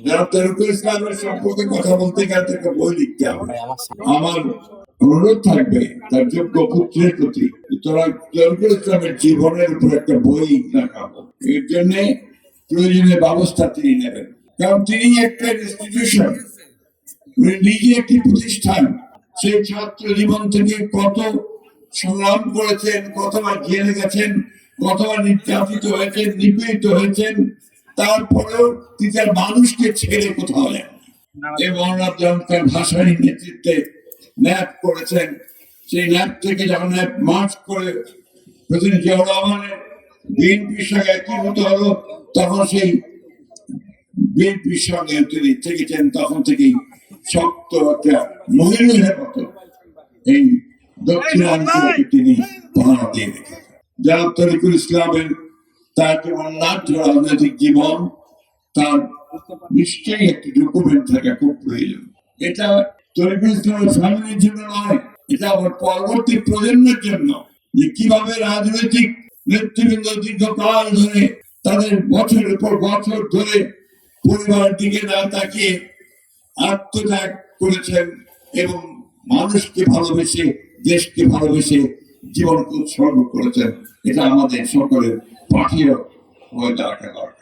যারা তরিকুল ইসলামের সম্পর্কে কথা বলতে গেলে একটা বই লিখতে হবে। আমার অনুরোধ থাকবে তার যোগ্য পুত্রের প্রতি, তোরা তরিকুল ইসলামের জীবনের উপর একটা বই লেখাবো। এর জন্য প্রয়োজনীয় ব্যবস্থা তিনি নেবেন, কারণ তিনি একটা ইনস্টিটিউশন, নিজে একটি প্রতিষ্ঠান। সেই ছাত্র জীবন থেকে কত সংগ্রাম করেছেন, কতবার জেলে গেছেন, কতবার নির্যাতিত হয়েছেন, নিপীড়িত হয়েছেন, তারপরেও তিনি তার মানুষকে ছেড়ে কোথাও নেন এবং তার ভাষার নেতৃত্বে ন্যাপ করেছেন। সেই ন্যাপ থেকে যখন ন্যাপ মার্চ করে প্রেসিডেন্ট জিয়াউর রহমানের বিএনপির সঙ্গে একীভূত হলো, তখন সেই বিএনপির সঙ্গে তিনি থেকেছেন। তখন থেকেই শক্ত একটা মহিলার মতো এই দক্ষিণাঞ্চলকে তিনি পাহারা দিয়ে রেখেছেন। যারা তরিকুল ইসলামের তার যে অন্যান্য রাজনৈতিক জীবন, তার নিশ্চয়ই একটি ডকুমেন্ট থাকা খুব প্রয়োজন। এটা তরিকুল ইসলামের ফ্যামিলির জন্য নয়, এটা আমার পরবর্তী প্রজন্মের জন্য, যে কিভাবে রাজনৈতিক নেতৃবৃন্দ দীর্ঘকাল ধরে তাদের বছরের পর বছর ধরে পরিবারের দিকে না তাকিয়ে আত্মত্যাগ করেছেন এবং মানুষকে ভালোবেসে, দেশকে ভালোবেসে জীবনকে উৎসর্গ করেছেন। এটা আমাদের সকলের পাঠিয়ে হয়ে দাঁড়াতে পারে।